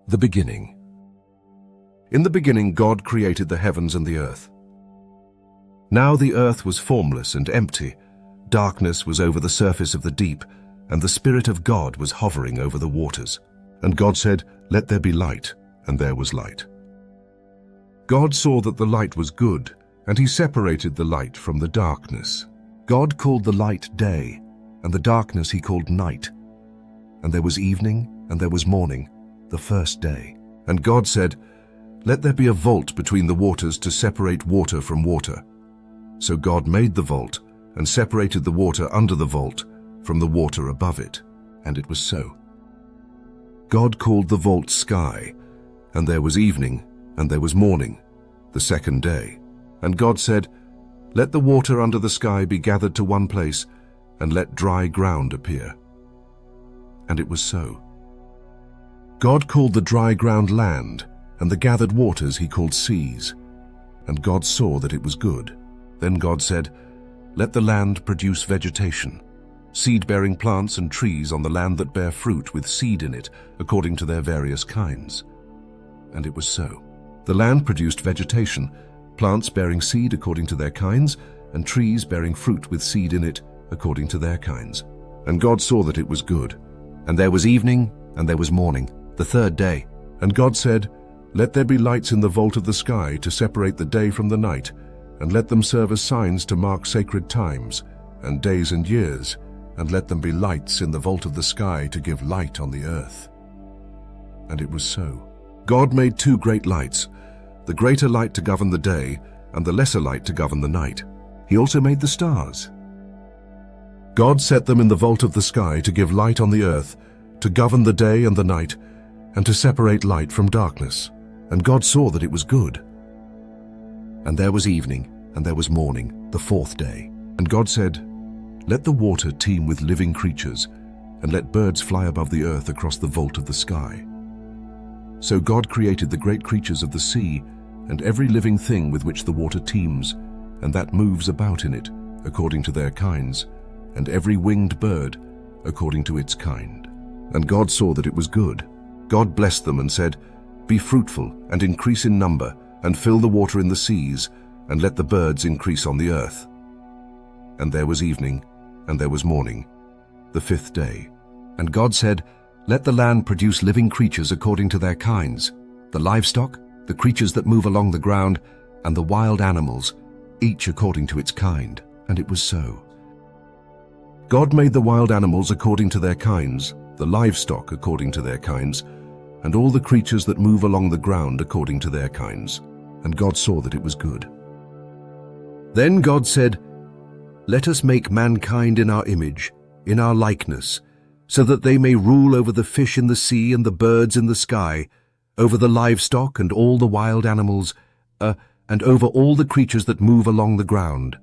The beginning. In the beginning God created the heavens and the earth. Now the earth was formless and empty. Darkness was over the surface of the deep, and the Spirit of God was hovering over the waters. And God said, "Let there be light," and there was light. God saw that the light was good, and he separated the light from the darkness. God called the light day, and the darkness he called night. And there was evening, and there was morning, the first day. And God said, "Let there be a vault between the waters to separate water from water." So God made the vault and separated the water under the vault from the water above it. And it was so. God called the vault sky, and there was evening, and there was morning, the second day. And God said, "Let the water under the sky be gathered to one place, and let dry ground appear." And it was so. God called the dry ground land, and the gathered waters he called seas. And God saw that it was good. Then God said, "Let the land produce vegetation, seed-bearing plants and trees on the land that bear fruit with seed in it, according to their various kinds." And it was so. The land produced vegetation, plants bearing seed according to their kinds, and trees bearing fruit with seed in it, according to their kinds. And God saw that it was good. And there was evening, and there was morning, the third day. And God said, "Let there be lights in the vault of the sky to separate the day from the night, and let them serve as signs to mark sacred times, and days and years, and let them be lights in the vault of the sky to give light on the earth." And it was so. God made two great lights, the greater light to govern the day, and the lesser light to govern the night. He also made the stars. God set them in the vault of the sky to give light on the earth, to govern the day and the night, and to separate light from darkness. And God saw that it was good. And there was evening, and there was morning, the fourth day. And God said, "Let the water teem with living creatures, and let birds fly above the earth across the vault of the sky." So God created the great creatures of the sea, and every living thing with which the water teems, and that moves about in it, according to their kinds, and every winged bird, according to its kind. And God saw that it was good. God blessed them and said, "Be fruitful and increase in number, and fill the water in the seas, and let the birds increase on the earth." And there was evening, and there was morning, the fifth day. And God said, "Let the land produce living creatures according to their kinds, the livestock, the creatures that move along the ground, and the wild animals, each according to its kind." And it was so. God made the wild animals according to their kinds, the livestock according to their kinds, and all the creatures that move along the ground according to their kinds. And God saw that it was good. Then God said, "Let us make mankind in our image, in our likeness, so that they may rule over the fish in the sea and the birds in the sky, over the livestock and all the wild animals, and over all the creatures that move along the ground."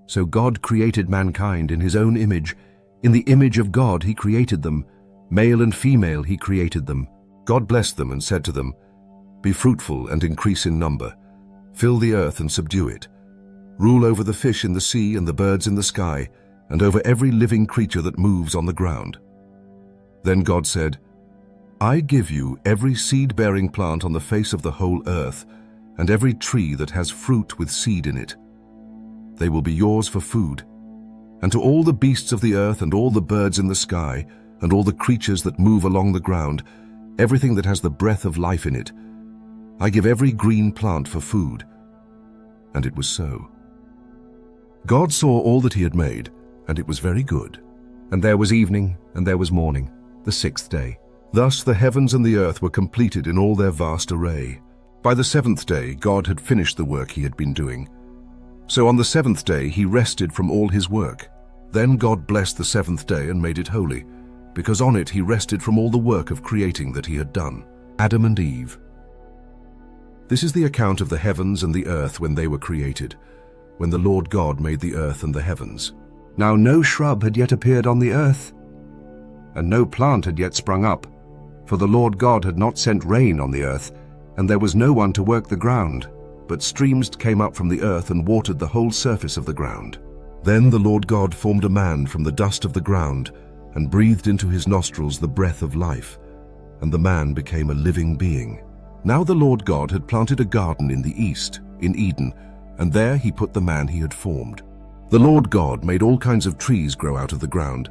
So God created mankind in his own image. In the image of God he created them. Male and female he created them. God blessed them and said to them, "Be fruitful and increase in number. Fill the earth and subdue it. Rule over the fish in the sea and the birds in the sky, and over every living creature that moves on the ground." Then God said, "I give you every seed-bearing plant on the face of the whole earth, and every tree that has fruit with seed in it. They will be yours for food. And to all the beasts of the earth and all the birds in the sky, and all the creatures that move along the ground, everything that has the breath of life in it, I give every green plant for food." And it was so. God saw all that he had made, and it was very good. And there was evening, and there was morning, the sixth day. Thus the heavens and the earth were completed in all their vast array. By the seventh day God had finished the work he had been doing. So on the seventh day he rested from all his work. Then God blessed the seventh day and made it holy, because on it he rested from all the work of creating that he had done. Adam and Eve. This is the account of the heavens and the earth when they were created, when the Lord God made the earth and the heavens. Now no shrub had yet appeared on the earth, and no plant had yet sprung up, for the Lord God had not sent rain on the earth, and there was no one to work the ground, but streams came up from the earth and watered the whole surface of the ground. Then the Lord God formed a man from the dust of the ground, and breathed into his nostrils the breath of life, and the man became a living being. Now the Lord God had planted a garden in the east, in Eden, and there he put the man he had formed. The Lord God made all kinds of trees grow out of the ground,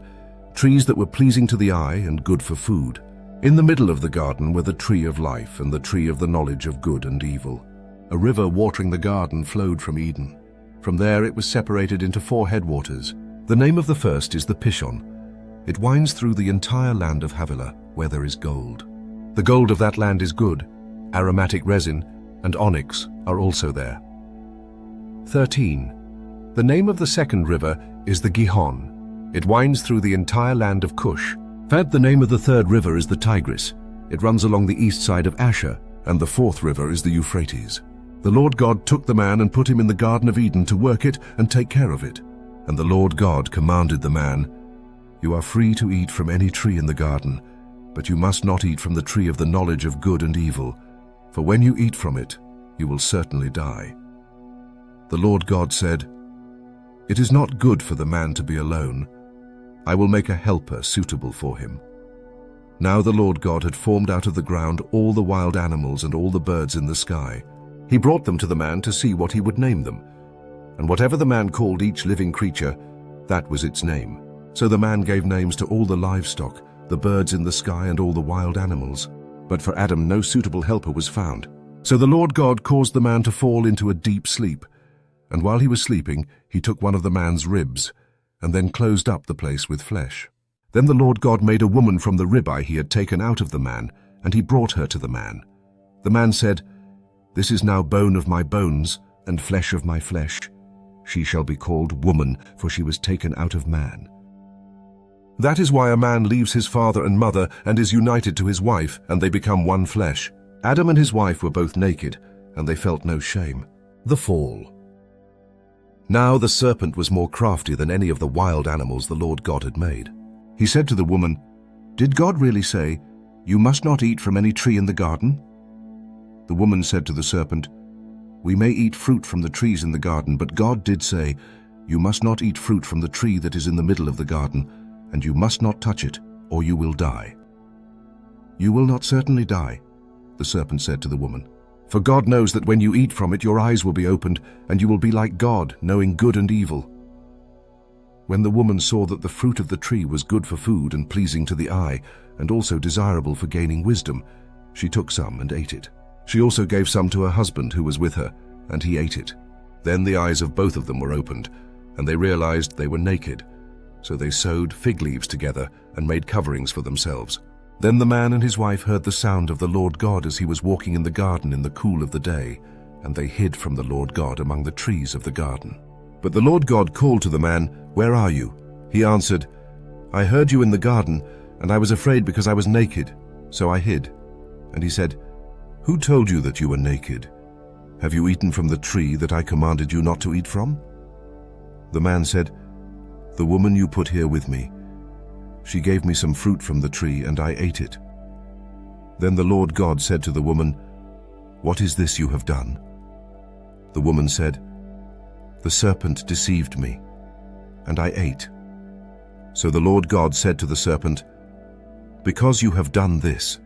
trees that were pleasing to the eye and good for food. In the middle of the garden were the tree of life and the tree of the knowledge of good and evil. A river watering the garden flowed from Eden. From there it was separated into 4 headwaters. The name of the first is the Pishon. It winds through the entire land of Havilah, where there is gold. The gold of that land is good. Aromatic resin and onyx are also there. 13. The name of the second river is the Gihon. It winds through the entire land of Cush. The name of the third river is the Tigris. It runs along the east side of Asher, and the 4th river is the Euphrates. The Lord God took the man and put him in the Garden of Eden to work it and take care of it. And the Lord God commanded the man, "You are free to eat from any tree in the garden, but you must not eat from the tree of the knowledge of good and evil, for when you eat from it, you will certainly die." The Lord God said, "It is not good for the man to be alone. I will make a helper suitable for him." Now the Lord God had formed out of the ground all the wild animals and all the birds in the sky. He brought them to the man to see what he would name them. And whatever the man called each living creature, that was its name. So the man gave names to all the livestock, the birds in the sky and all the wild animals. But for Adam no suitable helper was found. So the Lord God caused the man to fall into a deep sleep. And while he was sleeping, he took one of the man's ribs, and then closed up the place with flesh. Then the Lord God made a woman from the ribeye he had taken out of the man, and he brought her to the man. The man said, "This is now bone of my bones and flesh of my flesh. She shall be called woman, for she was taken out of man." That is why a man leaves his father and mother and is united to his wife, and they become one flesh. Adam and his wife were both naked, and they felt no shame. The fall. Now the serpent was more crafty than any of the wild animals the Lord God had made. He said to the woman, "Did God really say, 'You must not eat from any tree in the garden'?" The woman said to the serpent, "We may eat fruit from the trees in the garden, but God did say, 'You must not eat fruit from the tree that is in the middle of the garden, and you must not touch it, or you will die.'" "You will not certainly die," the serpent said to the woman. "For God knows that when you eat from it, your eyes will be opened, and you will be like God, knowing good and evil." When the woman saw that the fruit of the tree was good for food and pleasing to the eye, and also desirable for gaining wisdom, she took some and ate it. She also gave some to her husband who was with her, and he ate it. Then the eyes of both of them were opened, and they realized they were naked. So they sewed fig leaves together and made coverings for themselves. Then the man and his wife heard the sound of the Lord God as he was walking in the garden in the cool of the day, and they hid from the Lord God among the trees of the garden. But the Lord God called to the man, "Where are you?" He answered, "I heard you in the garden, and I was afraid because I was naked, so I hid." And he said, "Who told you that you were naked? Have you eaten from the tree that I commanded you not to eat from?" The man said, "The woman you put here with me. She gave me some fruit from the tree, and I ate it." Then the Lord God said to the woman, "What is this you have done?" The woman said, "The serpent deceived me, and I ate." So the Lord God said to the serpent, "Because you have done this,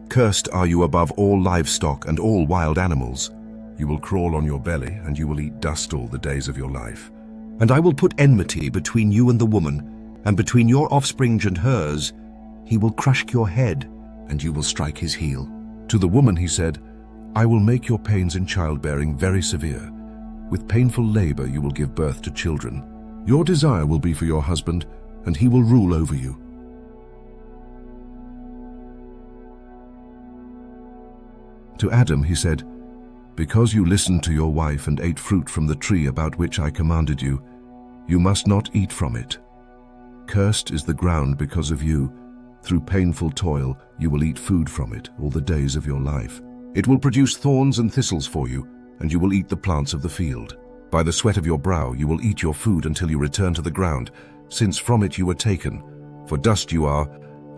cursed are you above all livestock and all wild animals. You will crawl on your belly, and you will eat dust all the days of your life. And I will put enmity between you and the woman, and between your offspring and hers. He will crush your head, and you will strike his heel." To the woman he said, "I will make your pains in childbearing very severe. With painful labor you will give birth to children. Your desire will be for your husband, and he will rule over you." To Adam he said, "Because you listened to your wife and ate fruit from the tree about which I commanded you, you must not eat from it. Cursed is the ground because of you. Through painful toil you will eat food from it all the days of your life. It will produce thorns and thistles for you, and you will eat the plants of the field. By the sweat of your brow you will eat your food until you return to the ground, since from it you were taken. For dust you are,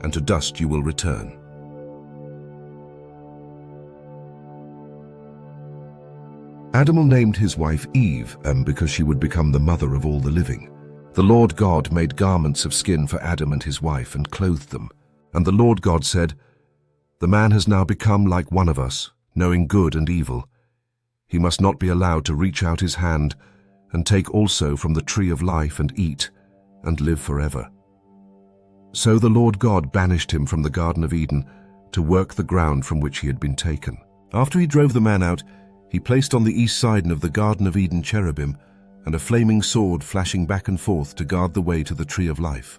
and to dust you will return." Adam named his wife Eve, because she would become the mother of all the living. The Lord God made garments of skin for Adam and his wife and clothed them. And the Lord God said, The man has now become like one of us, knowing good and evil. He must not be allowed to reach out his hand and take also from the tree of life and eat and live forever. So the Lord God banished him from the Garden of Eden to work the ground from which he had been taken. After he drove the man out, he placed on the east side of the Garden of Eden cherubim and a flaming sword flashing back and forth to guard the way to the tree of life.